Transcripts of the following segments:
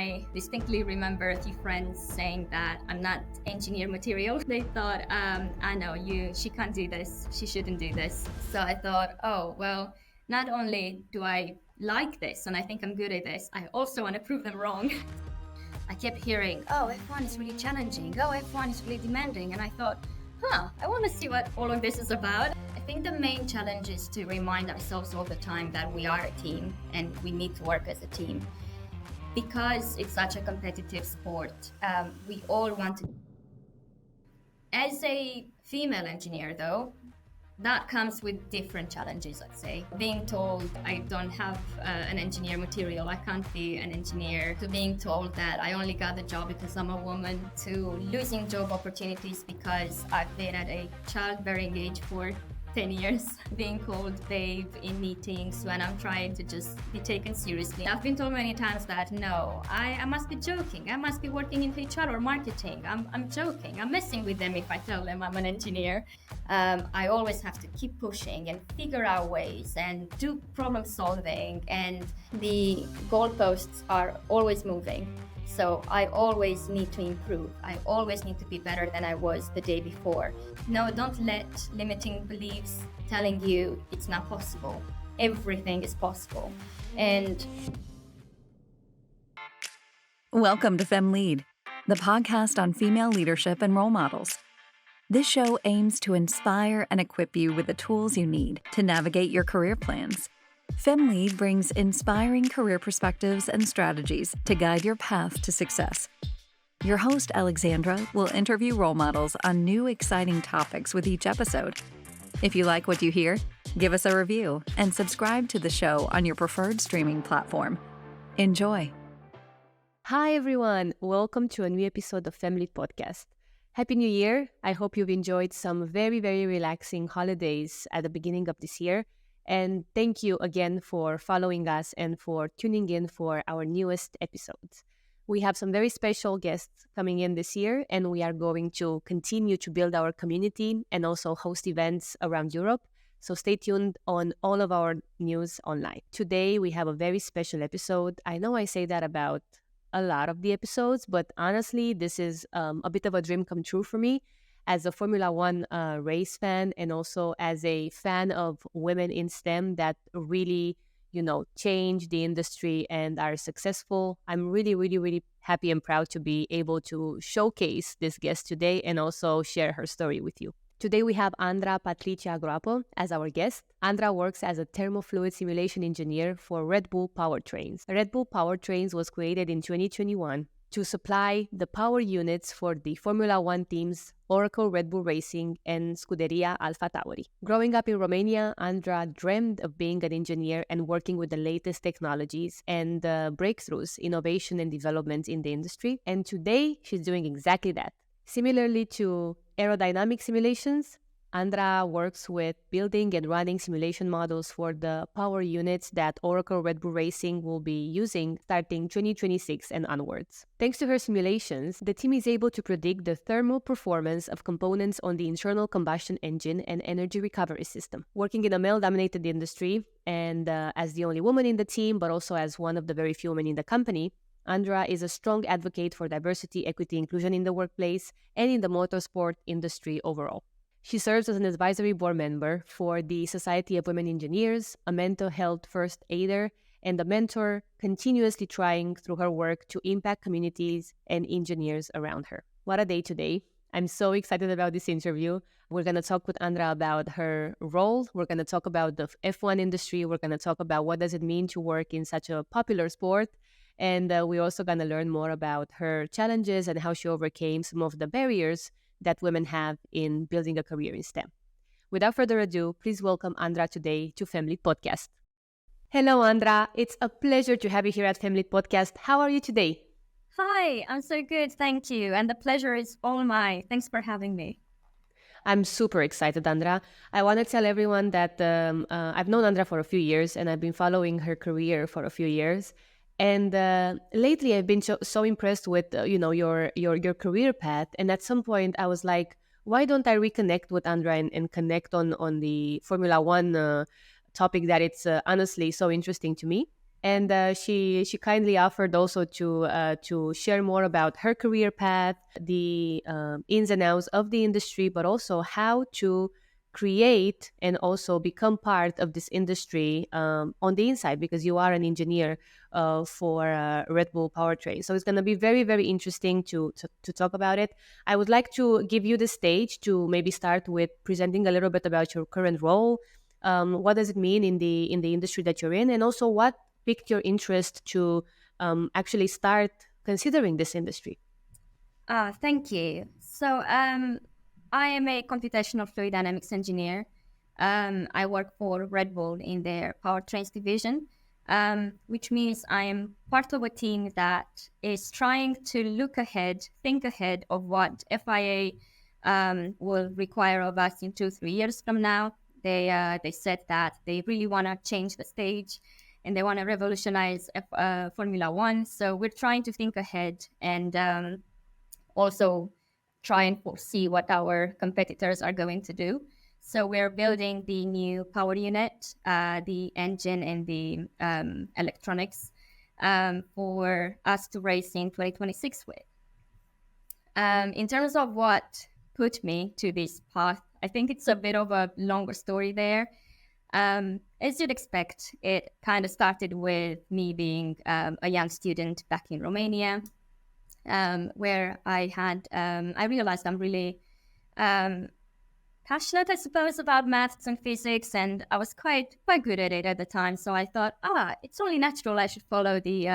I distinctly remember a few friends saying that I'm not engineer material. They thought, I know she can't do this. She shouldn't do this. So I thought, oh, well, not only do I like this and I think I'm good at this, I also want to prove them wrong. I kept hearing, oh, F1 is really challenging. Oh, F1 is really demanding. And I thought, I want to see what all of this is about. I think the main challenge is to remind ourselves all the time that we are a team and we need to work as a team. Because it's such a competitive sport, we all want to. As a female engineer, though, that comes with different challenges, I'd say. Being told I don't have an engineer material, I can't be an engineer, to being told that I only got the job because I'm a woman, to losing job opportunities because I've been at a childbearing age for 10 years, being called babe in meetings when I'm trying to just be taken seriously. I've been told many times that no, I must be joking. I must be working in HR or marketing. I'm joking. I'm messing with them if I tell them I'm an engineer. I always have to keep pushing and figure out ways and do problem solving, and the goalposts are always moving. So I always need to improve. I always need to be better than I was the day before. No, don't let limiting beliefs telling you it's not possible. Everything is possible. And welcome to FemLead, the podcast on female leadership and role models. This show aims to inspire and equip you with the tools you need to navigate your career plans. FemLead brings inspiring career perspectives and strategies to guide your path to success. Your host, Alexandra, will interview role models on new, exciting topics with each episode. If you like what you hear, give us a review and subscribe to the show on your preferred streaming platform. Enjoy. Hi, everyone. Welcome to a new episode of FemLead Podcast. Happy New Year. I hope you've enjoyed some very, very relaxing holidays at the beginning of this year. And thank you again for following us and for tuning in for our newest episodes. We have some very special guests coming in this year, and we are going to continue to build our community and also host events around Europe. So stay tuned on all of our news online. Today, we have a very special episode. I know I say that about a lot of the episodes, but honestly, this is a bit of a dream come true for me. As a Formula One race fan and also as a fan of women in STEM that really, change the industry and are successful, I'm really, really, really happy and proud to be able to showcase this guest today and also share her story with you. Today we have Andra Groapa as our guest. Andra works as a thermofluid simulation engineer for Red Bull Powertrains. Red Bull Powertrains was created in 2021 to supply the power units for the Formula One teams Oracle Red Bull Racing and Scuderia AlphaTauri. Growing up in Romania, Andra dreamed of being an engineer and working with the latest technologies and breakthroughs, innovation and development in the industry. And today, she's doing exactly that. Similarly to aerodynamic simulations, Andra works with building and running simulation models for the power units that Oracle Red Bull Racing will be using starting 2026 and onwards. Thanks to her simulations, the team is able to predict the thermal performance of components on the internal combustion engine and energy recovery system. Working in a male-dominated industry and as the only woman in the team, but also as one of the very few women in the company, Andra is a strong advocate for diversity, equity, inclusion in the workplace and in the motorsport industry overall. She serves as an advisory board member for the Society of Women Engineers, a mental health first aider, and a mentor, continuously trying through her work to impact communities and engineers around her. What a day today. I'm so excited about this interview. We're going to talk with Andra about her role. We're going to talk about the F1 industry. We're going to talk about what does it mean to work in such a popular sport. And we're also going to learn more about her challenges and how she overcame some of the barriers that women have in building a career in STEM. Without further ado, please welcome Andra today to FemLead Podcast. Hello, Andra. It's a pleasure to have you here at FemLead Podcast. How are you today? hi, I'm so good, thank you. And the pleasure is all mine. Thanks for having me. I'm super excited, Andra. I want to tell everyone that I've known Andra for a few years and I've been following her career for a few years. And lately, I've been so impressed with your career path. And at some point, I was like, why don't I reconnect with Andra and connect on the Formula One topic that it's honestly so interesting to me. And she kindly offered also to share more about her career path, the ins and outs of the industry, but also how to create and also become part of this industry on the inside, because you are an engineer for Red Bull Powertrains. So it's going to be very, very interesting to talk about it. I would like to give you the stage to maybe start with presenting a little bit about your current role. What does it mean in the industry that you're in, and also what piqued your interest to actually start considering this industry? Thank you. So I am a computational fluid dynamics engineer. I work for Red Bull in their powertrains division, which means I am part of a team that is trying to look ahead, think ahead of what FIA will require of us in 2-3 years from now. They said that they really want to change the stage and they want to revolutionize Formula One. So we're trying to think ahead and also try and foresee what our competitors are going to do. So we're building the new power unit, the engine and the electronics for us to race in 2026 with. In terms of what put me to this path, I think it's a bit of a longer story there. As you'd expect, it kind of started with me being a young student back in Romania, where I realized I'm really passionate, I suppose, about maths and physics, and I was quite good at it at the time. So I thought, it's only natural I should follow the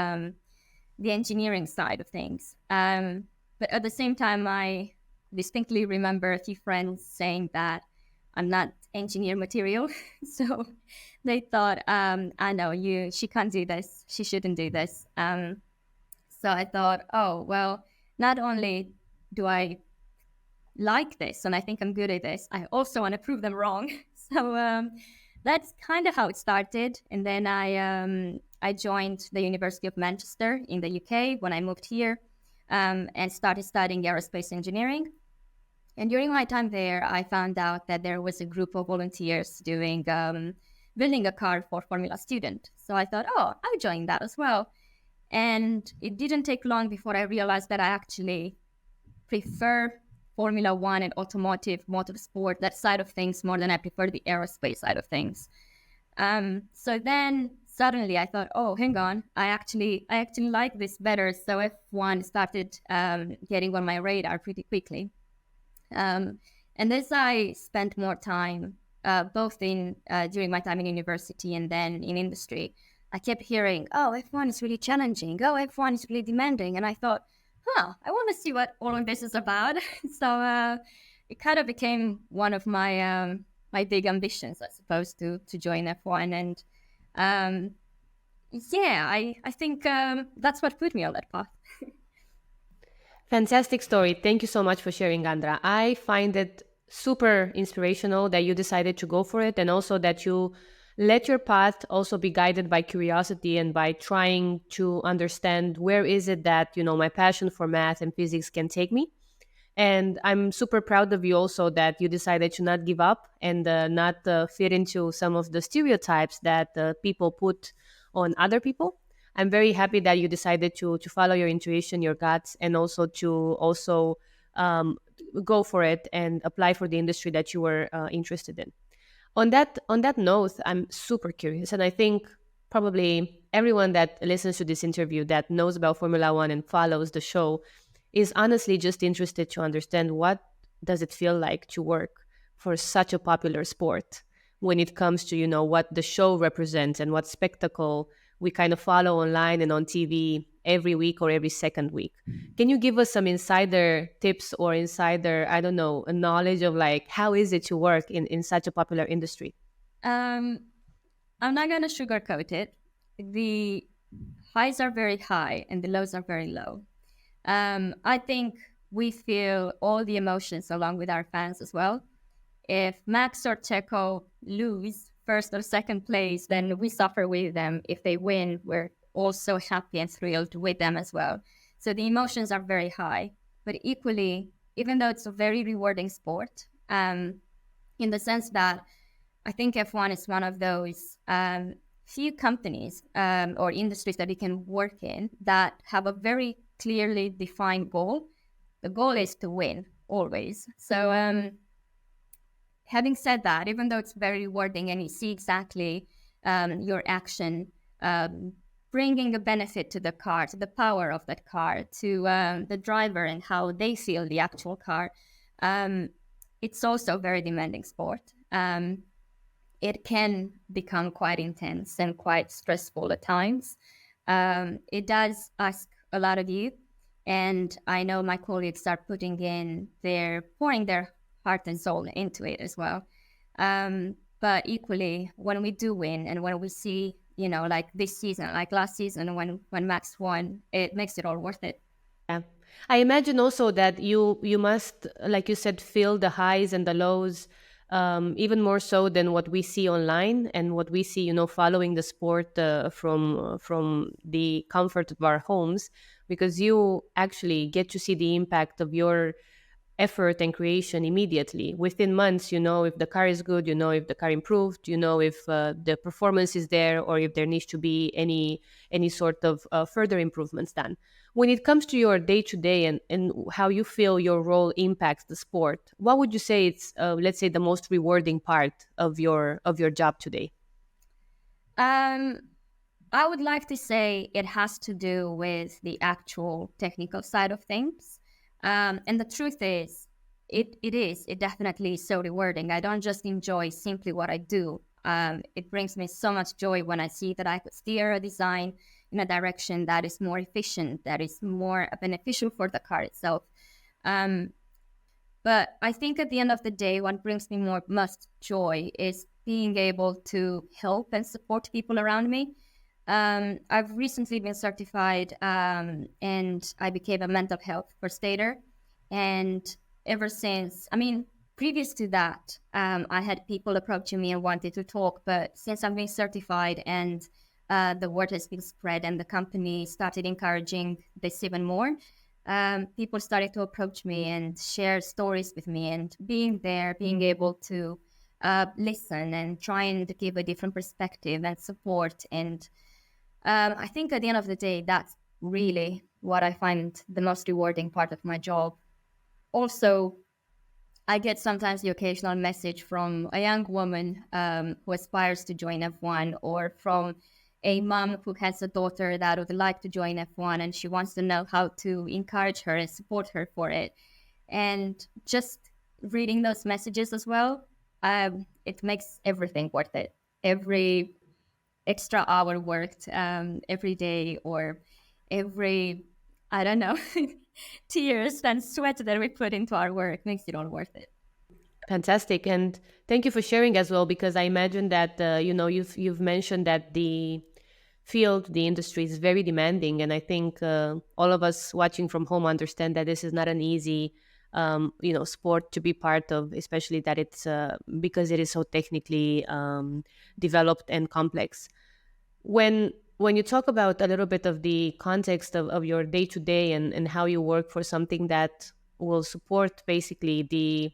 engineering side of things. But at the same time, I distinctly remember a few friends saying that I'm not engineer material. So they thought, I know she can't do this. She shouldn't do this. So I thought, oh, well, not only do I like this and I think I'm good at this, I also want to prove them wrong. So that's kind of how it started. And then I joined the University of Manchester in the UK when I moved here and started studying aerospace engineering. And during my time there, I found out that there was a group of volunteers doing building a car for Formula Student. So I thought, I'll join that as well. And it didn't take long before I realized that I actually prefer Formula One and automotive, motorsport, that side of things more than I prefer the aerospace side of things. So then suddenly I thought, hang on, I actually like this better. So F1 started getting on my radar pretty quickly. And as I spent more time, both during my time in university and then in industry, I kept hearing, F1 is really challenging. F1 is really demanding. And I thought, I want to see what all of this is about. So it kind of became one of my my big ambitions, I suppose, to join F1. And I think that's what put me on that path. Fantastic story. Thank you so much for sharing, Andra. I find it super inspirational that you decided to go for it, and also that you let your path also be guided by curiosity and by trying to understand where is it that, my passion for math and physics can take me. And I'm super proud of you also that you decided to not give up and not fit into some of the stereotypes that people put on other people. I'm very happy that you decided to follow your intuition, your guts, and also to go for it and apply for the industry that you were interested in. On that note, I'm super curious, and I think probably everyone that listens to this interview that knows about Formula One and follows the show is honestly just interested to understand what does it feel like to work for such a popular sport when it comes to, what the show represents and what spectacle we kind of follow online and on TV every week or every second week. Can you give us some insider tips or insider, I don't know, a knowledge of how is it to work in such a popular industry? I'm not going to sugarcoat it. The highs are very high and the lows are very low. I think we feel all the emotions along with our fans as well. If Max or Checo lose first or second place, then we suffer with them. If they win, we're also happy and thrilled with them as well. So the emotions are very high. But equally, even though it's a very rewarding sport, in the sense that I think F1 is one of those few companies or industries that you can work in that have a very clearly defined goal. The goal is to win always. So having said that, even though it's very rewarding and you see exactly your action bringing a benefit to the car, to the power of that car, to the driver and how they feel the actual car, it's also a very demanding sport. It can become quite intense and quite stressful at times. It does ask a lot of you. And I know my colleagues are pouring their heart and soul into it as well. But equally, when we do win and when we see, like this season, like last season when Max won, it makes it all worth it. Yeah. I imagine also that you must, like you said, feel the highs and the lows, even more so than what we see online and what we see, following the sport from the comfort of our homes, because you actually get to see the impact of your effort and creation immediately within months. If the car is good, if the car improved, if the performance is there, or if there needs to be any sort of further improvements done. When it comes to your day-to-day and how you feel your role impacts the sport, what would you say it's let's say the most rewarding part of your job today? I would like to say it has to do with the actual technical side of things. And the truth is, it definitely is so rewarding. I don't just enjoy simply what I do. It brings me so much joy when I see that I could steer a design in a direction that is more efficient, that is more beneficial for the car itself. But I think at the end of the day, what brings me most joy is being able to help and support people around me. I've recently been certified and I became a mental health first aider. And ever since, previous to that, I had people approaching me and wanted to talk. But since I've been certified and the word has been spread and the company started encouraging this even more, people started to approach me and share stories with me, and being there, being able to listen and try and give a different perspective and support. And I think at the end of the day, that's really what I find the most rewarding part of my job. Also, I get sometimes the occasional message from a young woman who aspires to join F1, or from a mom who has a daughter that would like to join F1 and she wants to know how to encourage her and support her for it. And just reading those messages as well, it makes everything worth it. Every extra hour worked every day, or every, I don't know, tears and sweat that we put into our work makes it all worth it. Fantastic, and thank you for sharing as well, because I imagine that you've mentioned that the field, the industry is very demanding, and I think all of us watching from home understand that this is not an easy sport to be part of, especially that it's because it is so technically developed and complex. When you talk about a little bit of the context of your day to day and how you work for something that will support basically the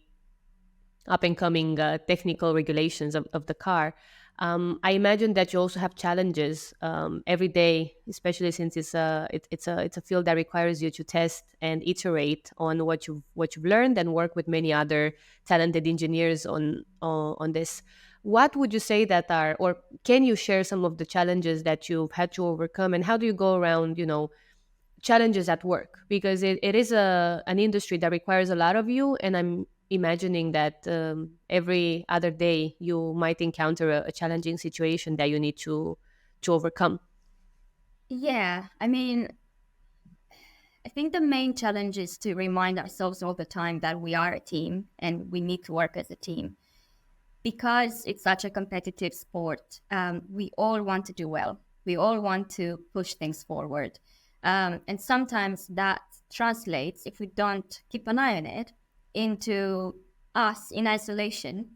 up and coming technical regulations of the car, I imagine that you also have challenges every day, especially since it's a field that requires you to test and iterate on what you've learned and work with many other talented engineers on this. What would you say that are, or can you share some of the challenges that you've had to overcome, and how do you go around, challenges at work? Because it is an industry that requires a lot of you, and I'm imagining that every other day you might encounter a challenging situation that you need to overcome. Yeah, I think the main challenge is to remind ourselves all the time that we are a team and we need to work as a team. Because it's such a competitive sport, we all want to do well. We all want to push things forward. And sometimes that translates, if we don't keep an eye on it, into us in isolation.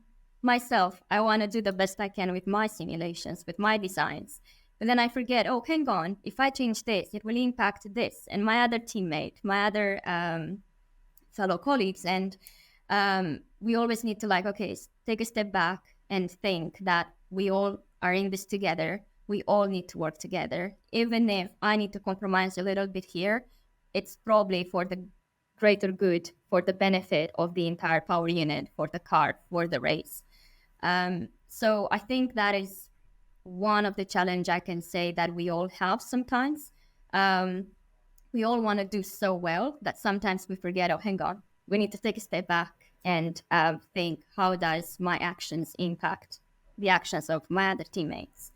Myself, I want to do the best I can with my simulations, with my designs. But then I forget, oh, hang on, if I change this, it will impact this and my other teammate, my other fellow colleagues. And we always need to okay, take a step back and think that we all are in this together. we all need to work together. Even if I need to compromise a little bit here, it's probably for the greater good, for the benefit of the entire power unit, for the car, for the race. So I think that is one of the challenge I can say that we all have sometimes. We all want to do so well that sometimes we forget, oh, hang on, we need to take a step back and think, how does my actions impact the actions of my other teammates?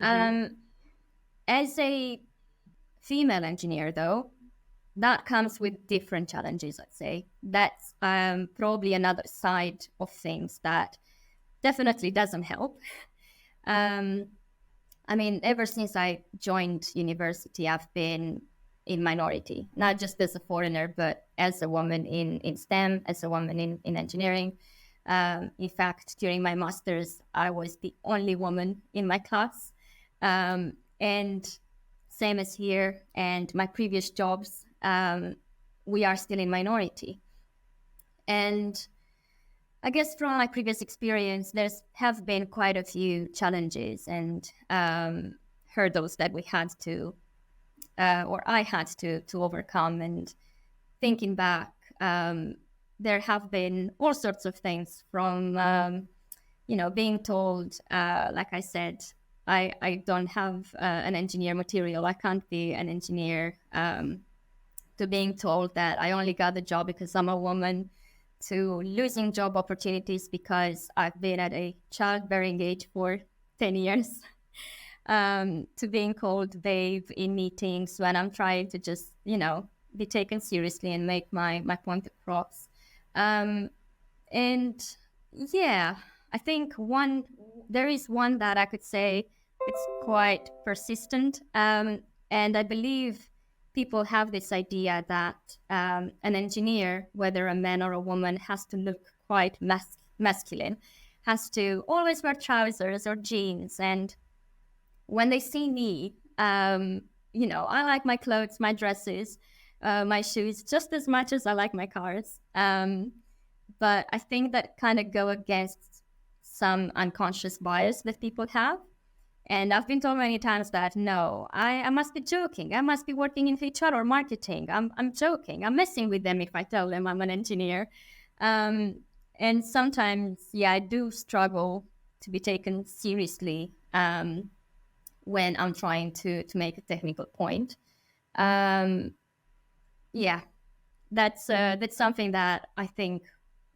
As a female engineer, though, that comes with different challenges, let's say. That's probably another side of things that definitely doesn't help. I mean, ever since I joined university, I've been in minority, not just as a foreigner, but as a woman in STEM, as a woman in engineering. In fact, during my master's, I was the only woman in my class. And same as here and my previous jobs, we are still in minority. And I guess from my previous experience, there's have been quite a few challenges and hurdles that we had to, or I had to overcome. And thinking back, there have been all sorts of things from, being told, like I said, I don't have an engineer material. I can't be an engineer. To being told that I only got the job because I'm a woman, to losing job opportunities because I've been at a childbearing age for 10 years, to being called babe in meetings when I'm trying to just, be taken seriously and make my point across. And yeah, I think there is one that I could say it's quite persistent. And I believe people have this idea that an engineer, whether a man or a woman, has to look quite masculine, has to always wear trousers or jeans. And when they see me, I like my clothes, my dresses, my shoes just as much as I like my cars. But I think that kind of go against some unconscious bias that people have. And I've been told many times that, no, I must be joking. I must be working in HR or marketing. I'm joking. I'm messing with them if I tell them I'm an engineer. And sometimes, I do struggle to be taken seriously when I'm trying to make a technical point. That's something that I think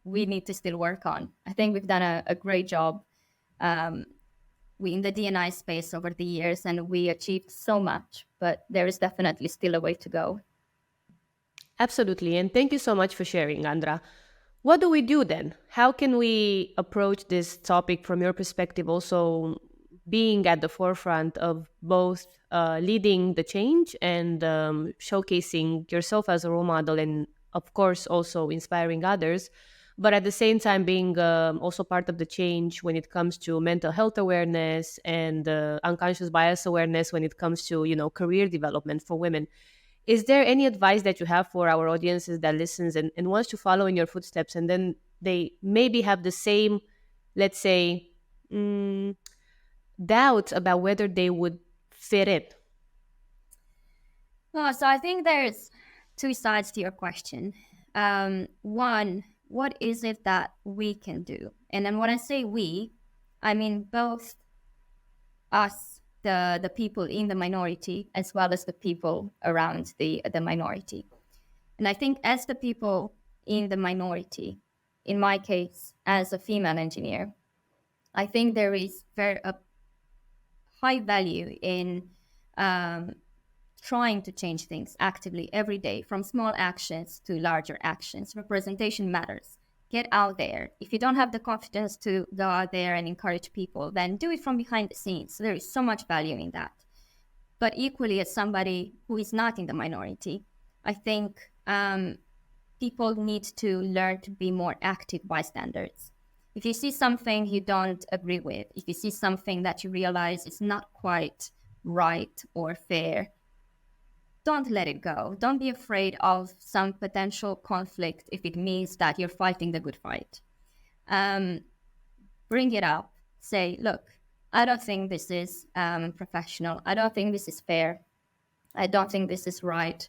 we need to still work on. I think we've done a great job we in the D&I space over the years, and we achieved so much, but there is definitely still a way to go. Absolutely. And thank you so much for sharing, Andra. What do we do then? How can we approach this topic from your perspective, also being at the forefront of both leading the change and showcasing yourself as a role model, and of course also inspiring others, but at the same time being also part of the change when it comes to mental health awareness and unconscious bias awareness when it comes to, career development for women. Is there any advice that you have for our audiences that listens and wants to follow in your footsteps, and then they maybe have the same, let's say, doubts about whether they would fit in? Oh, so I think there's two sides to your question. One, what is it that we can do? And then when I say we, I mean both us, the people in the minority, as well as the people around the minority. And I think as the people in the minority, in my case, as a female engineer, I think there is very high value in trying to change things actively every day, from small actions to larger actions. Representation matters. Get out there. If you don't have the confidence to go out there and encourage people, then do it from behind the scenes. There is so much value in that. But equally, as somebody who is not in the minority, I think people need to learn to be more active bystanders. If you see something you don't agree with, if you see something that you realize is not quite right or fair, don't let it go. Don't be afraid of some potential conflict if it means that you're fighting the good fight. Bring it up. Say, look, I don't think this is professional. I don't think this is fair. I don't think this is right.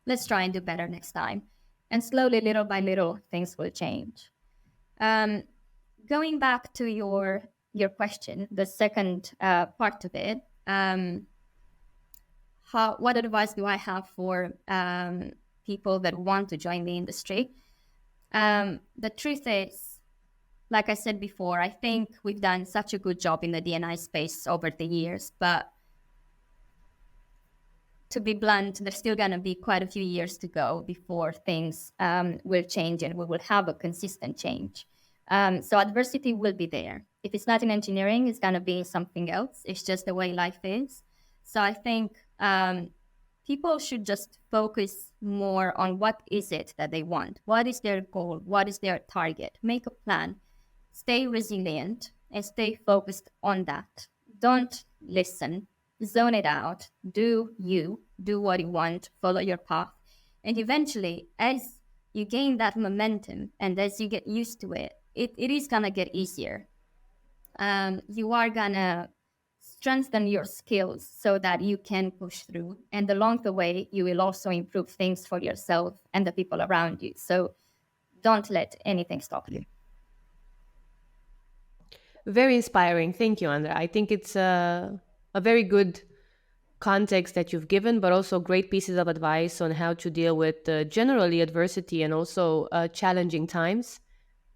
Let's try and do better next time. And slowly, little by little, things will change. Um, Going back to your question, the second part of it, what advice do I have for people that want to join the industry? The truth is, like I said before, I think we've done such a good job in the D&I space over the years, but to be blunt, there's still going to be quite a few years to go before things will change and we will have a consistent change. So adversity will be there. If it's not in engineering, it's going to be something else. It's just the way life is. So I think people should just focus more on what is it that they want. What is their goal? What is their target? Make a plan. Stay resilient and stay focused on that. Don't listen. Zone it out. Do what you want, follow your path. And eventually, as you gain that momentum and as you get used to it, it is going to get easier. You are going to strengthen your skills so that you can push through. And along the way, you will also improve things for yourself and the people around you. So don't let anything stop you. Very inspiring. Thank you, Andra. I think it's a very good context that you've given, but also great pieces of advice on how to deal with generally adversity and also challenging times.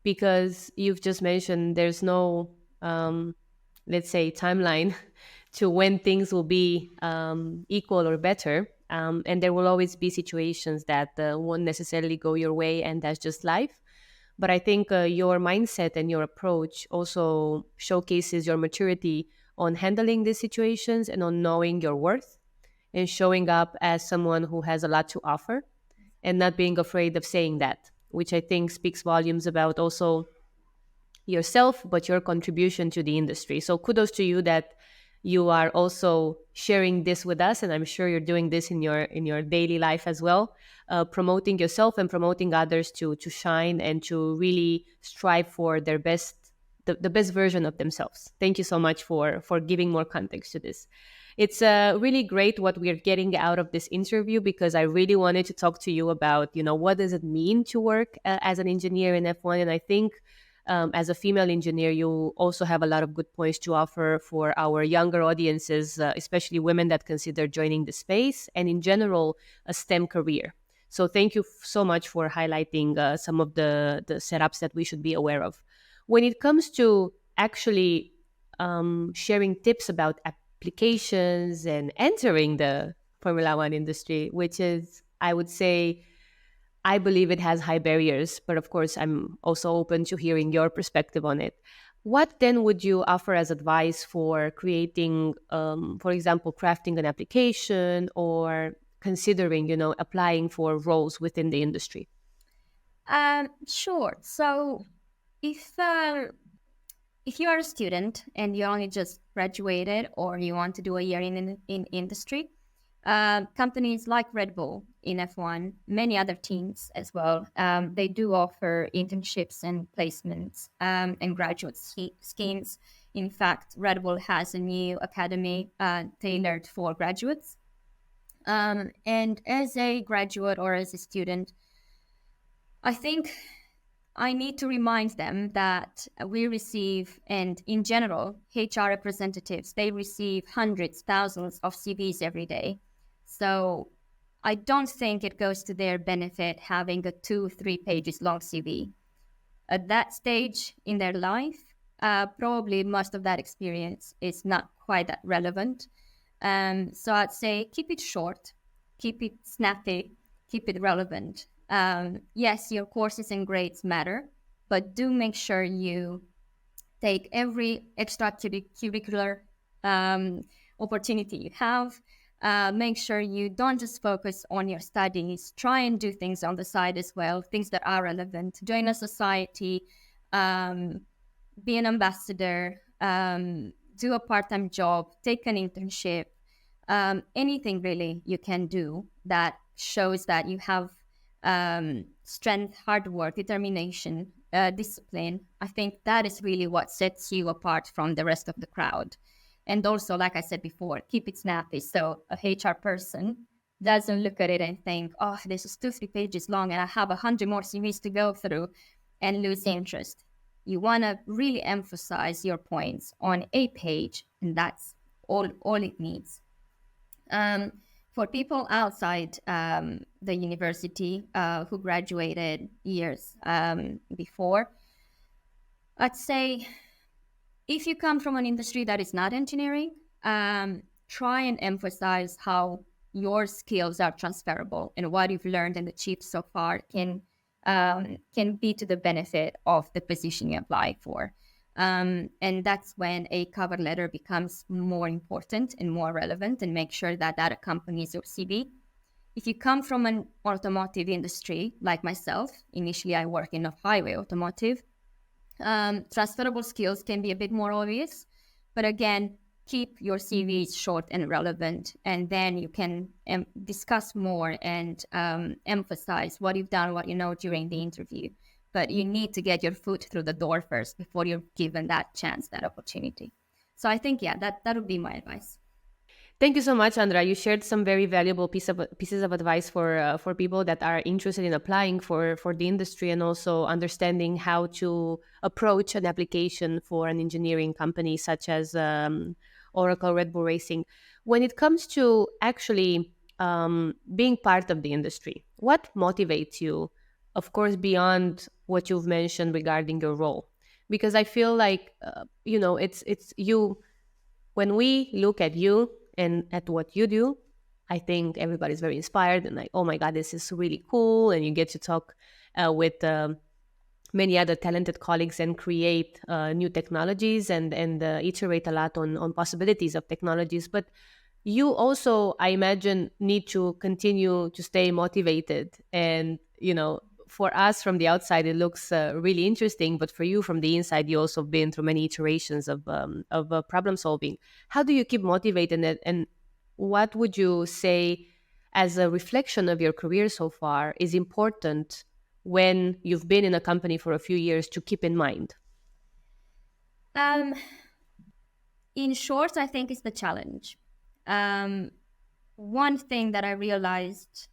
Because you've just mentioned there's no, let's say, timeline to when things will be equal or better. And there will always be situations that won't necessarily go your way, and that's just life. But I think your mindset and your approach also showcases your maturity on handling these situations and on knowing your worth and showing up as someone who has a lot to offer and not being afraid of saying that, which I think speaks volumes about also yourself, but your contribution to the industry. So kudos to you that you are also sharing this with us, and I'm sure you're doing this in your daily life as well, promoting yourself and promoting others to shine and to really strive for their best, the best version of themselves. Thank you so much for giving more context to this. It's really great what we're getting out of this interview, because I really wanted to talk to you about, what does it mean to work as an engineer in F1, and I think as a female engineer, you also have a lot of good points to offer for our younger audiences, especially women that consider joining the space and in general a STEM career. So thank you so much for highlighting some of the setups that we should be aware of. When it comes to actually sharing tips about applications and entering the Formula One industry, which is, I would say, I believe it has high barriers, but of course, I'm also open to hearing your perspective on it. What then would you offer as advice for creating, for example, crafting an application or considering, applying for roles within the industry? Sure. So if you are a student and you only just graduated or you want to do a year in industry, companies like Red Bull in F1, many other teams as well, they do offer internships and placements and graduate schemes. In fact, Red Bull has a new academy tailored for graduates. And as a graduate or as a student, I think I need to remind them that we receive, and in general, HR representatives, they receive hundreds, thousands of CVs every day. So I don't think it goes to their benefit having a 2-3 pages long CV. At that stage in their life, probably most of that experience is not quite that relevant. So I'd say keep it short, keep it snappy, keep it relevant. Yes, your courses and grades matter, but do make sure you take every extracurricular opportunity you have. Make sure you don't just focus on your studies. Try and do things on the side as well, things that are relevant. Join a society, be an ambassador, do a part-time job, take an internship, anything really you can do that shows that you have strength, hard work, determination, discipline. I think that is really what sets you apart from the rest of the crowd. And also, like I said before, keep it snappy. So a HR person doesn't look at it and think, oh, this is 2-3 pages long and I have 100 more CVs to go through, and lose interest. You want to really emphasize your points on a page, and that's all it needs. For people outside the university who graduated years before, I'd say if you come from an industry that is not engineering, try and emphasize how your skills are transferable and what you've learned and achieved so far can be to the benefit of the position you apply for. And that's when a cover letter becomes more important and more relevant, and make sure that that accompanies your CV. If you come from an automotive industry like myself, initially I work in a highway automotive, transferable skills can be a bit more obvious, but again, keep your CV short and relevant, and then you can discuss more and emphasize what you've done, what you know during the interview. But you need to get your foot through the door first before you're given that chance, that opportunity. So I think, yeah, that would be my advice. Thank you so much, Andra. You shared some very valuable pieces of advice for people that are interested in applying for the industry, and also understanding how to approach an application for an engineering company such as Oracle Red Bull Racing. When it comes to actually being part of the industry, what motivates you? Of course, beyond what you've mentioned regarding your role, because I feel like it's you. When we look at you and at what you do, I think everybody's very inspired and like, oh my God, this is really cool. And you get to talk with many other talented colleagues and create new technologies and iterate a lot on possibilities of technologies. But you also, I imagine, need to continue to stay motivated. And, for us from the outside, it looks really interesting. But for you from the inside, you also been through many iterations of problem solving. How do you keep motivated? And what would you say, as a reflection of your career so far, is important when you've been in a company for a few years to keep in mind? In short, I think it's the challenge. One thing that I realized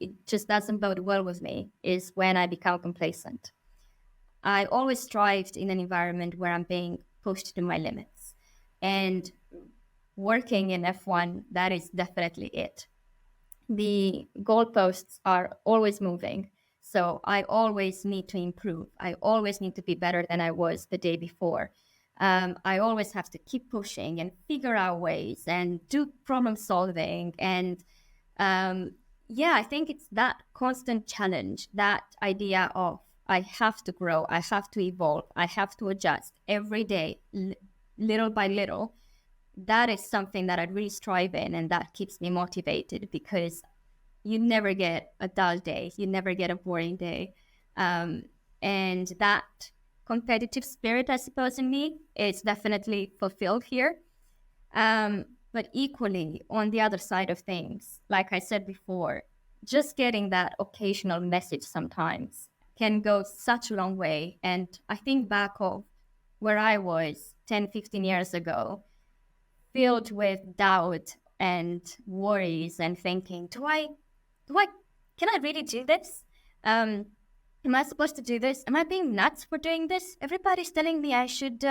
it just doesn't bode well with me is when I become complacent. I always thrived in an environment where I'm being pushed to my limits. And working in F1, that is definitely it. The goalposts are always moving. So I always need to improve. I always need to be better than I was the day before. I always have to keep pushing and figure out ways and do problem solving. And I think it's that constant challenge, that idea of I have to grow, I have to evolve, I have to adjust every day, little by little. That is something that I really strive in, and that keeps me motivated, because you never get a dull day, you never get a boring day. And that competitive spirit, I suppose, in me, is definitely fulfilled here. But equally, on the other side of things, like I said before, just getting that occasional message sometimes can go such a long way. And I think back of where I was 10, 15 years ago, filled with doubt and worries and thinking, can I really do this? Am I supposed to do this? Am I being nuts for doing this? Everybody's telling me I should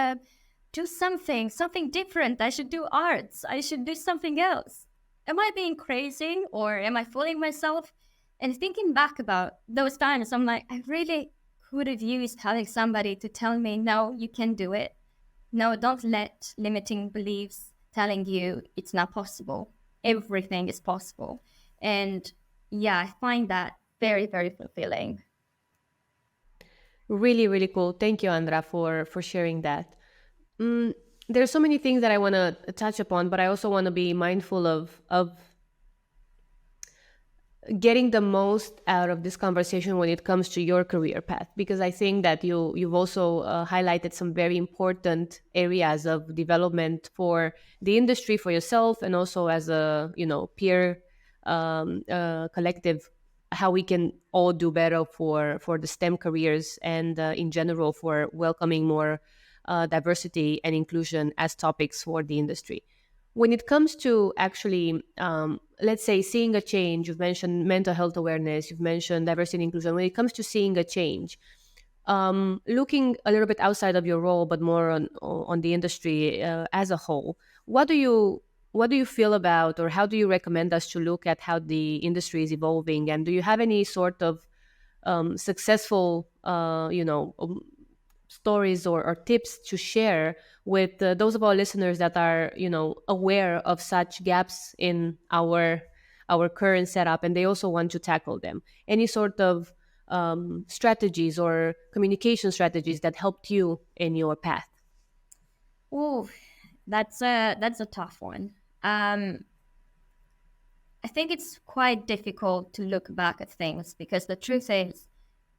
do something different. I should do arts. I should do something else. Am I being crazy, or am I fooling myself? And thinking back about those times, I'm like, I really could have used having somebody to tell me, no, you can do it. No, don't let limiting beliefs telling you it's not possible. Everything is possible. And yeah, I find that very, very fulfilling. Really, really cool. Thank you, Andra, for sharing that. There's so many things that I want to touch upon, but I also want to be mindful of getting the most out of this conversation when it comes to your career path, because I think that you've also highlighted some very important areas of development for the industry, for yourself, and also as a peer collective, how we can all do better for the STEM careers and in general for welcoming more diversity and inclusion as topics for the industry. When it comes to actually, let's say, seeing a change, you've mentioned mental health awareness, you've mentioned diversity and inclusion. When it comes to seeing a change, looking a little bit outside of your role, but more on the industry as a whole, what do you feel about, or how do you recommend us to look at how the industry is evolving? And do you have any sort of successful, stories or tips to share with those of our listeners that are, aware of such gaps in our current setup, and they also want to tackle them? Any sort of strategies or communication strategies that helped you in your path? Oh, that's a tough one. I think it's quite difficult to look back at things, because the truth is,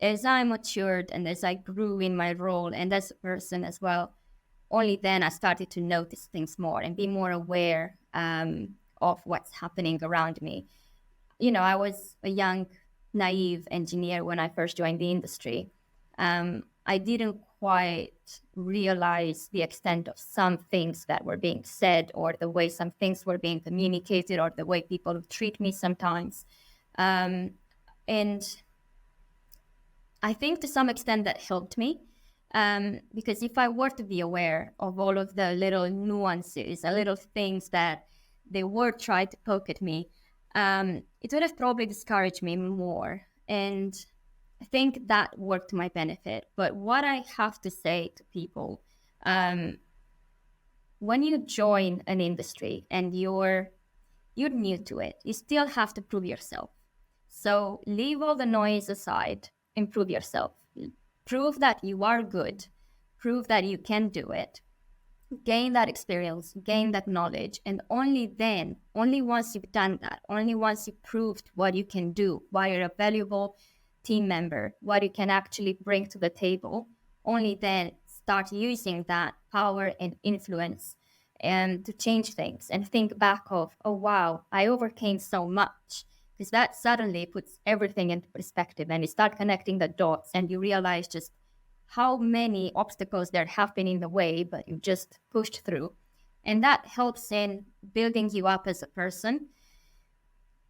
as I matured and as I grew in my role and as a person as well, only then I started to notice things more and be more aware of what's happening around me. I was a young, naive engineer when I first joined the industry. I didn't quite realize the extent of some things that were being said, or the way some things were being communicated, or the way people would treat me sometimes. And I think to some extent that helped me, because if I were to be aware of all of the little nuances, the little things that they were trying to poke at me, it would have probably discouraged me more. And I think that worked to my benefit. But what I have to say to people, when you join an industry and you're new to it, you still have to prove yourself. So leave all the noise aside, improve yourself. Prove that you are good. Prove that you can do it. Gain that experience, gain that knowledge, and only then, only once you've done that, only once you've proved what you can do, why you're a valuable team member, what you can actually bring to the table, only then start using that power and influence and to change things and think back of, oh wow, I overcame so much. Because that suddenly puts everything into perspective, and you start connecting the dots and you realize just how many obstacles there have been in the way, but you just pushed through. And that helps in building you up as a person,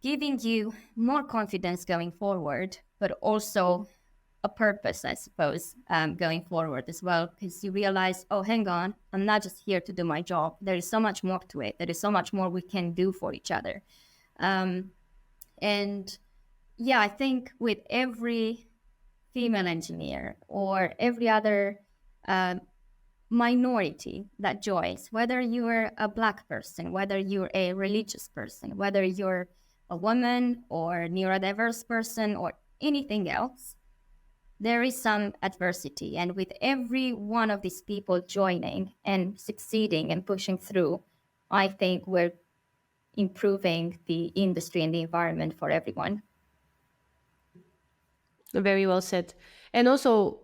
giving you more confidence going forward, but also a purpose, I suppose, going forward as well, because you realize, oh, hang on, I'm not just here to do my job. There is so much more to it. There is so much more we can do for each other. And yeah, I think with every female engineer or every other minority that joins, whether you're a Black person, whether you're a religious person, whether you're a woman or neurodiverse person or anything else, there is some adversity. And with every one of these people joining and succeeding and pushing through, I think we're improving the industry and the environment for everyone. Very well said. And also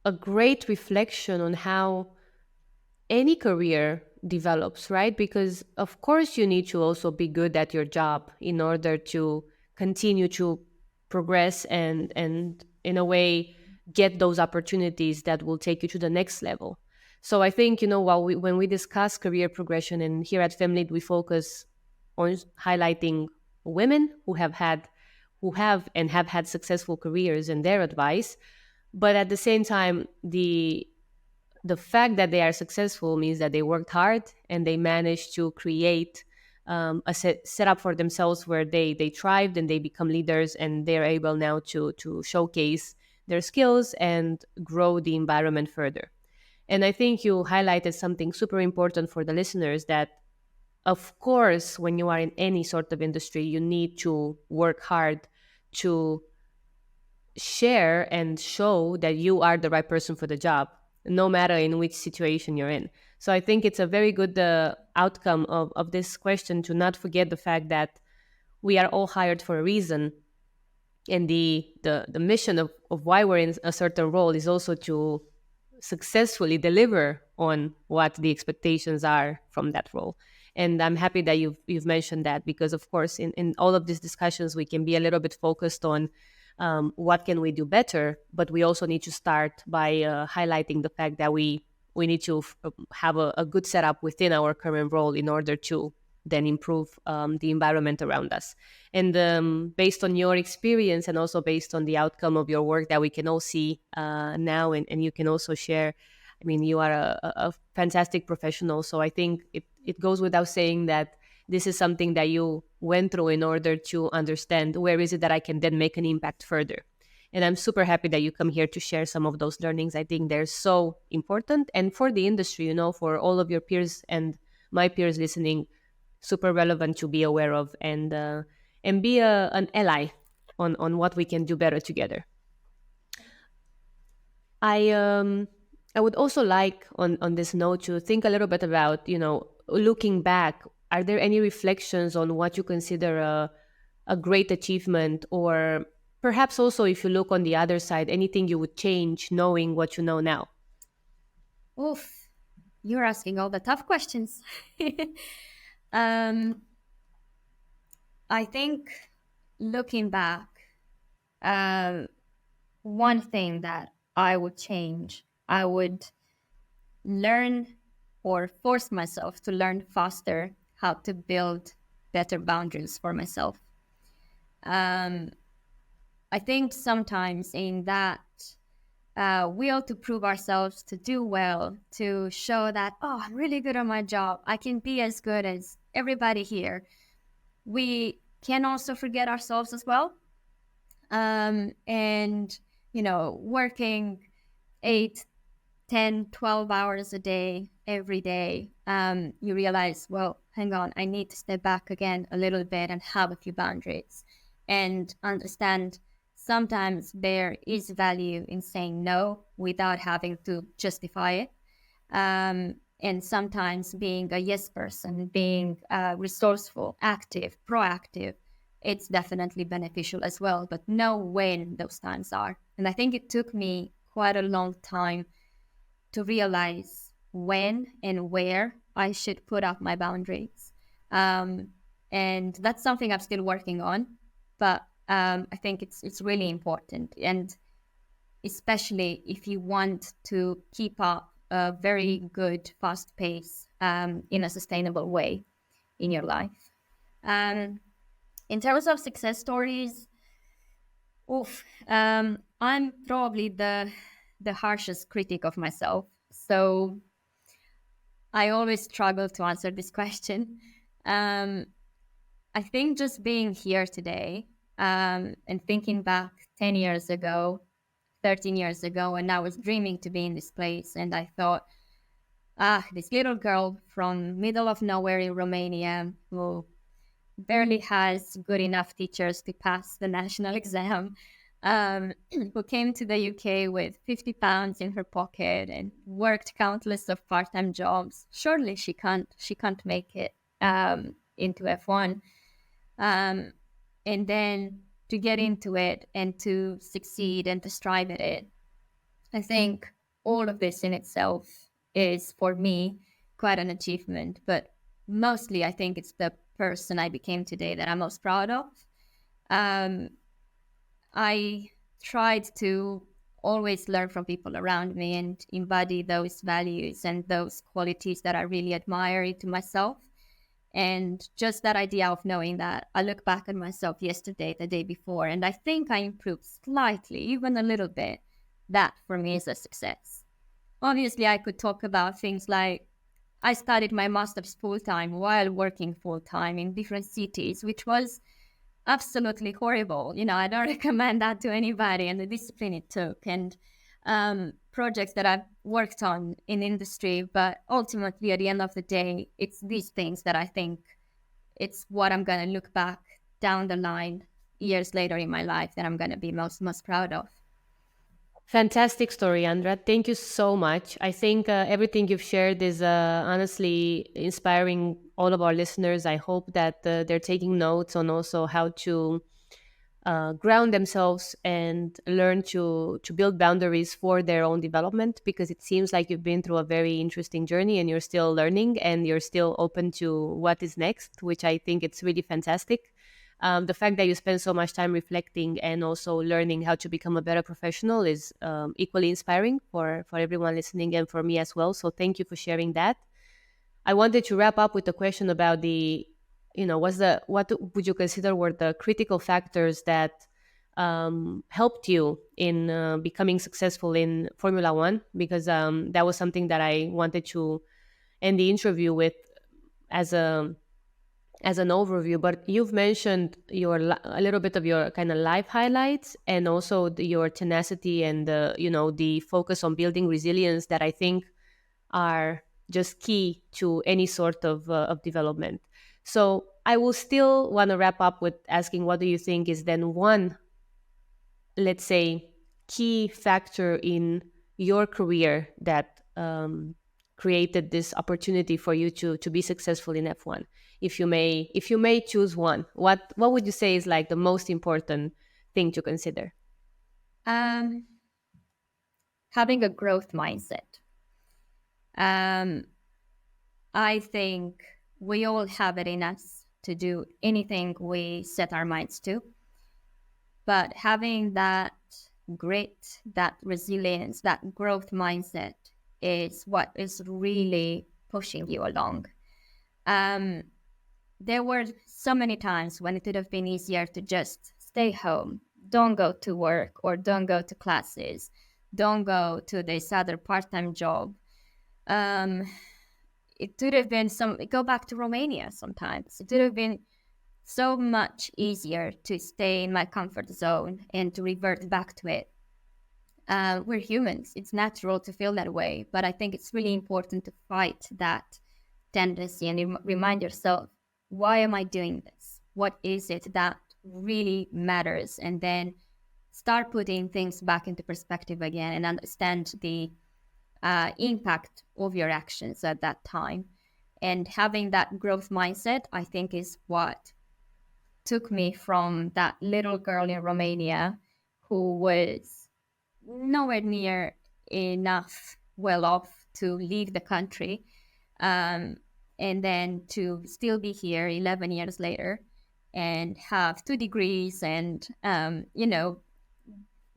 a great reflection on how any career develops, right? Because of course you need to also be good at your job in order to continue to progress and in a way get those opportunities that will take you to the next level. So I think, when we discuss career progression, and here at FemLead we focus on highlighting women who have and have had successful careers and their advice. But at the same time, the fact that they are successful means that they worked hard and they managed to create a setup for themselves where they thrived and they become leaders, and they're able now to showcase their skills and grow the environment further. And I think you highlighted something super important for the listeners, that of course, when you are in any sort of industry, you need to work hard to share and show that you are the right person for the job, no matter in which situation you're in. So I think it's a very good outcome of this question, to not forget the fact that we are all hired for a reason. And the mission of why we're in a certain role is also to successfully deliver on what the expectations are from that role. And I'm happy that you've mentioned that, because of course in all of these discussions we can be a little bit focused on what can we do better, but we also need to start by highlighting the fact that we need to have a good setup within our current role in order to then improve the environment around us. And based on your experience and also based on the outcome of your work that we can all see now, and you can also share, I mean, you are a fantastic professional. So I think it goes without saying that this is something that you went through in order to understand where is it that I can then make an impact further. And I'm super happy that you come here to share some of those learnings. I think they're so important. And for the industry, you know, for all of your peers and my peers listening, super relevant to be aware of, and be an ally on what we can do better together. I would also like on this note to think a little bit about, you know, looking back, are there any reflections on what you consider a great achievement, or perhaps also if you look on the other side, anything you would change knowing what you know now? Oof, you're asking all the tough questions. um, I think looking back, one thing that I would change, I would learn or force myself to learn faster how to build better boundaries for myself. I think sometimes in that will to prove ourselves, to do well, to show that, oh, I'm really good at my job, I can be as good as everybody here, we can also forget ourselves as well. And, you know, working 8, 10, 12 hours a day, every day, you realize, well, hang on, I need to step back again a little bit and have a few boundaries and understand sometimes there is value in saying no without having to justify it. And sometimes being a yes person, being resourceful, active, proactive, it's definitely beneficial as well, but know when those times are. And I think it took me quite a long time to realize when and where I should put up my boundaries. And that's something I'm still working on, but I think it's really important. And especially if you want to keep up a very good, fast pace in a sustainable way in your life. In terms of success stories, I'm probably the harshest critic of myself. So I always struggle to answer this question. I think just being here today and thinking back 10 years ago, 13 years ago, and I was dreaming to be in this place. And I thought, this little girl from middle of nowhere in Romania who barely has good enough teachers to pass the national exam, who came to the UK with 50 pounds in her pocket and worked countless of part-time jobs. Surely she can't make it into F1. And then to get into it and to succeed and to strive at it. I think all of this in itself is, for me, quite an achievement. But mostly, I think it's the person I became today that I'm most proud of. I tried to always learn from people around me and embody those values and those qualities that I really admire into myself. And just that idea of knowing that I look back at myself yesterday, the day before, and I think I improved slightly, even a little bit, that for me is a success. Obviously, I could talk about things like I studied my master's full-time while working full-time in different cities, which was absolutely horrible. You know, I don't recommend that to anybody, and the discipline it took, and projects that I've worked on in industry. But ultimately, at the end of the day, it's these things that I think it's what I'm going to look back down the line years later in my life that I'm going to be most proud of. Fantastic story, Andra. Thank you so much. I think everything you've shared is honestly inspiring all of our listeners. I hope that they're taking notes on also how to ground themselves and learn to build boundaries for their own development, because it seems like you've been through a very interesting journey and you're still learning and you're still open to what is next, which I think it's really fantastic. The fact that you spend so much time reflecting and also learning how to become a better professional is equally inspiring for everyone listening and for me as well. So thank you for sharing that. I wanted to wrap up with a question about what would you consider were the critical factors that helped you in becoming successful in Formula One? Because that was something that I wanted to end the interview with as an overview. But you've mentioned a little bit of your kind of life highlights, and also your tenacity and the focus on building resilience that I think are just key to any sort of development. So I will still want to wrap up with asking, what do you think is then one, let's say, key factor in your career that created this opportunity for you to be successful in F1? If you may choose one, what would you say is like the most important thing to consider? Having a growth mindset. I think we all have it in us to do anything we set our minds to. But having that grit, that resilience, that growth mindset is what is really pushing you along. There were so many times when it would have been easier to just stay home, don't go to work or don't go to classes, don't go to this other part-time job. It would have been go back to Romania sometimes. It would have been so much easier to stay in my comfort zone and to revert back to it. We're humans. It's natural to feel that way. But I think it's really important to fight that tendency and remind yourself, why am I doing this? What is it that really matters? And then start putting things back into perspective again and understand the impact of your actions at that time. And having that growth mindset, I think, is what took me from that little girl in Romania who was nowhere near enough well off to leave the country, and then to still be here 11 years later and have 2 degrees and,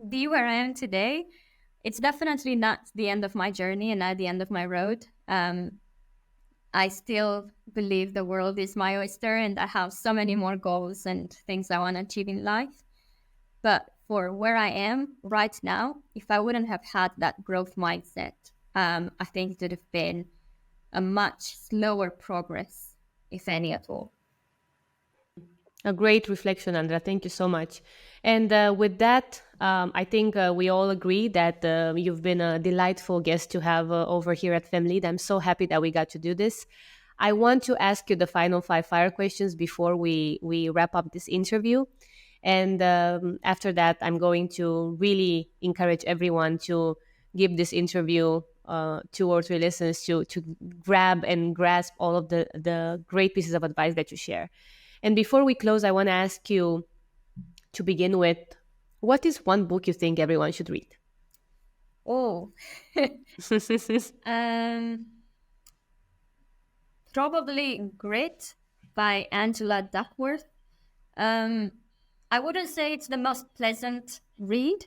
be where I am today. It's definitely not the end of my journey and not the end of my road. I still believe the world is my oyster and I have so many more goals and things I want to achieve in life. But for where I am right now, if I wouldn't have had that growth mindset, I think it would have been a much slower progress, if any at all. A great reflection, Andra. Thank you so much. And with that, I think we all agree that you've been a delightful guest to have over here at FemLead. I'm so happy that we got to do this. I want to ask you the final 5 fire questions before we wrap up this interview. And after that, I'm going to really encourage everyone to give this interview 2 or 3 listens to grab and grasp all of the great pieces of advice that you share. And before we close, I want to ask you, to begin with, what is one book you think everyone should read? Oh, probably Grit by Angela Duckworth. I wouldn't say it's the most pleasant read.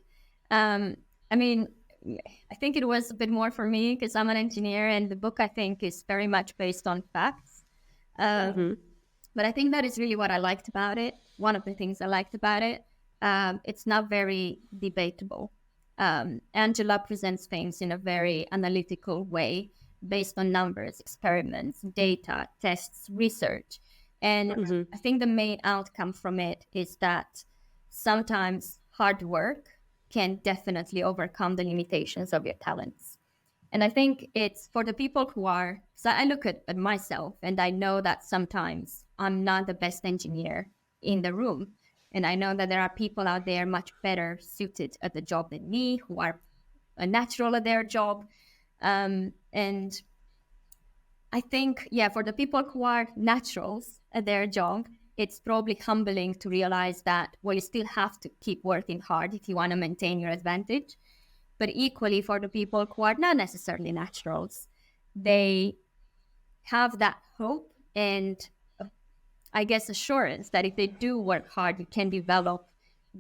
I think it was a bit more for me because I'm an engineer, and the book, I think, is very much based on facts. But I think that is really what I liked about it. One of the things I liked about it. It's not very debatable. Angela presents things in a very analytical way based on numbers, experiments, data, tests, research. And I think the main outcome from it is that sometimes hard work can definitely overcome the limitations of your talents. And I think it's for the people who are, so I look at myself and I know that sometimes I'm not the best engineer in the room. And I know that there are people out there much better suited at the job than me, who are a natural at their job. And I think, for the people who are naturals at their job, it's probably humbling to realize that, well, you still have to keep working hard if you want to maintain your advantage. But equally, for the people who are not necessarily naturals, they have that hope and I guess assurance that if they do work hard, you can develop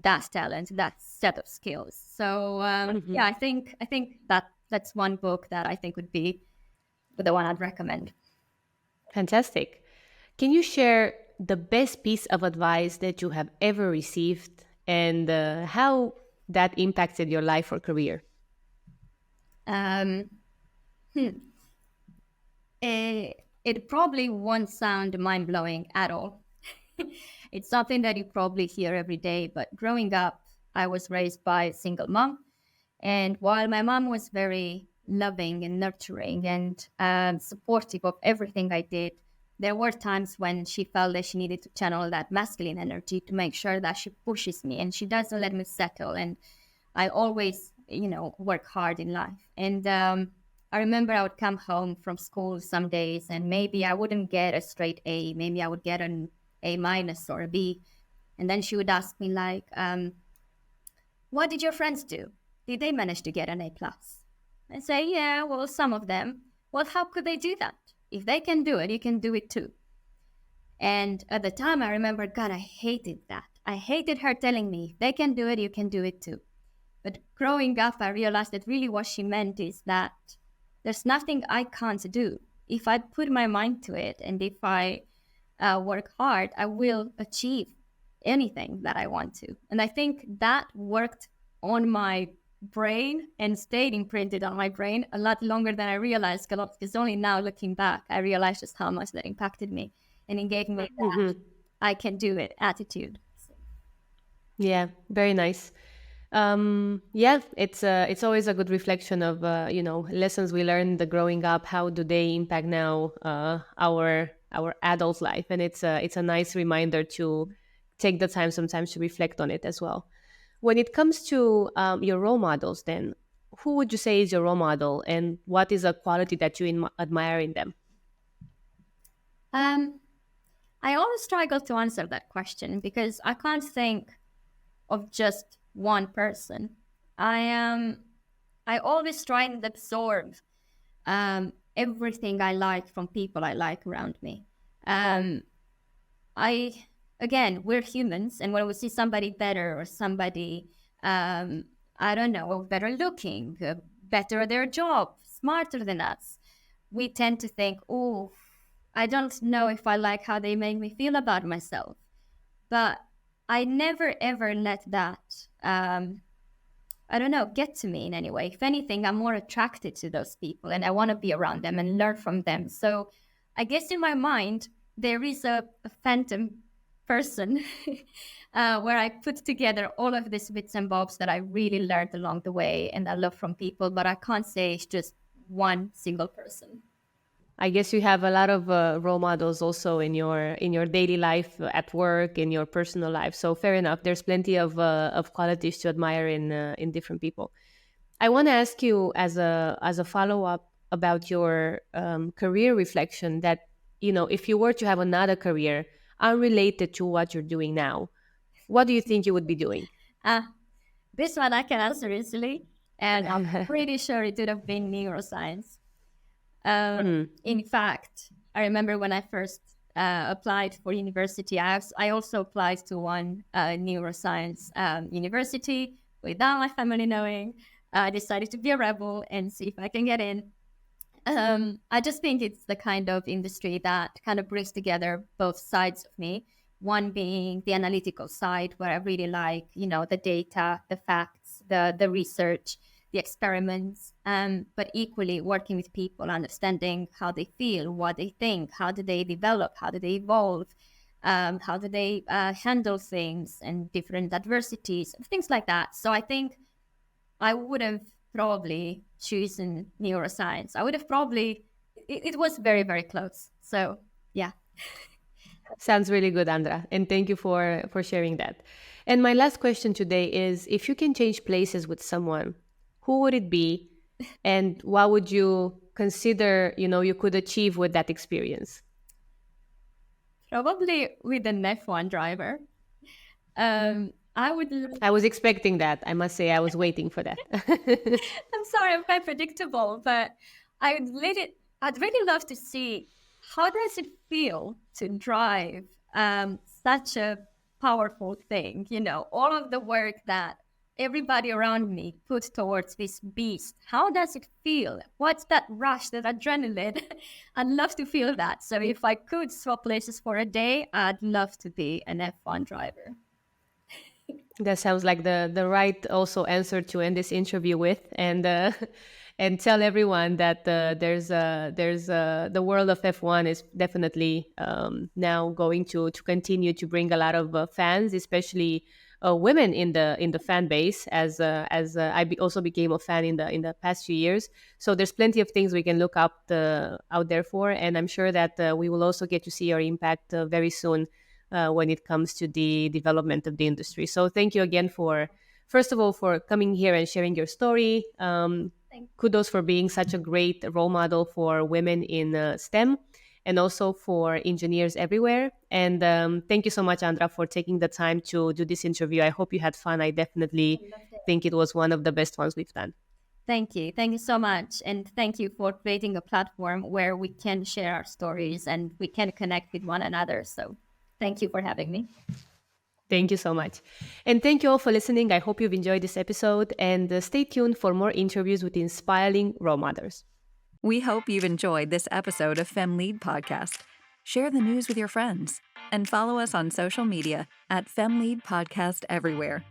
that talent, that set of skills. So yeah, I think that's one book that I think would be the one I'd recommend. Fantastic. Can you share the best piece of advice that you have ever received and how that impacted your life or career? Um, hmm. It probably won't sound mind blowing at all. It's something that you probably hear every day, but growing up, I was raised by a single mom. And while my mom was very loving and nurturing and supportive of everything I did, there were times when she felt that she needed to channel that masculine energy to make sure that she pushes me and she doesn't let me settle. And I always, work hard in life. And I remember I would come home from school some days and maybe I wouldn't get a straight A. Maybe I would get an A minus or a B. And then she would ask me like, what did your friends do? Did they manage to get an A plus? I say, yeah, well, some of them. Well, how could they do that? If they can do it, you can do it too. And at the time, I remember, God, I hated that. I hated her telling me, if they can do it, you can do it too. But growing up, I realized that really what she meant is that there's nothing I can't do. If I put my mind to it and if I work hard, I will achieve anything that I want to. And I think that worked on my brain and stayed imprinted on my brain a lot longer than I realized. Because only now looking back, I realized just how much that impacted me. And it gave me that I can do it attitude. Yeah, very nice. Yeah, it's always a good reflection of lessons we learned growing up. How do they impact now our adult life? And it's a nice reminder to take the time sometimes to reflect on it as well. When it comes to your role models, then who would you say is your role model, and what is a quality that you admire in them? I always struggle to answer that question because I can't think of just one person. I always try and absorb everything I like from people I like around me. I again, we're humans, and when we see somebody better or somebody, I don't know, better looking, better at their job, smarter than us, we tend to think, oh, I don't know if I like how they make me feel about myself. But I never ever let that, I don't know, get to me in any way. If anything, I'm more attracted to those people and I want to be around them and learn from them. So I guess in my mind, there is a phantom person where I put together all of these bits and bobs that I really learned along the way and I love from people, but I can't say it's just one single person. I guess you have a lot of role models also in your daily life, at work, in your personal life. So fair enough. There's plenty of qualities to admire in different people. I want to ask you as a follow up about your career reflection. That if you were to have another career unrelated to what you're doing now, what do you think you would be doing? This one I can answer easily, and I'm pretty sure it would have been neuroscience. In fact, I remember when I first applied for university, I also applied to one neuroscience university without my family knowing. I decided to be a rebel and see if I can get in. I just think it's the kind of industry that kind of brings together both sides of me. One being the analytical side, where I really like, the data, the facts, the research, the experiments, but equally working with people, understanding how they feel, what they think, how do they develop, how do they evolve, how do they handle things and different adversities, things like that. So I think I would have probably chosen neuroscience. I would have probably, it was very, very close. So yeah. Sounds really good, Andra. And thank you for sharing that. And my last question today is, if you can change places with someone, who would it be? And what would you consider, you could achieve with that experience? Probably with an F1 driver. I would. I was expecting that. I must say, I was waiting for that. I'm sorry, I'm quite predictable, but I'd really love to see how does it feel to drive such a powerful thing. You know, all of the work that everybody around me put towards this beast. How does it feel? What's that rush, that adrenaline? I'd love to feel that. So if I could swap places for a day, I'd love to be an F1 driver. That sounds like the right also answer to end this interview with, and and tell everyone that the world of F1 is definitely now going to continue to bring a lot of fans, especially women in the fan base. As also became a fan in the past few years, so there's plenty of things we can look up out there for, and I'm sure that we will also get to see your impact very soon. When it comes to the development of the industry. So thank you again first of all, for coming here and sharing your story. Kudos for being such a great role model for women in STEM and also for engineers everywhere. And thank you so much, Andra, for taking the time to do this interview. I hope you had fun. I definitely think it was one of the best ones we've done. Thank you. Thank you so much. And thank you for creating a platform where we can share our stories and we can connect with one another. So thank you for having me. Thank you so much. And thank you all for listening. I hope you've enjoyed this episode, and stay tuned for more interviews with inspiring role models. We hope you've enjoyed this episode of FemLead Podcast. Share the news with your friends and follow us on social media at FemLead Podcast everywhere.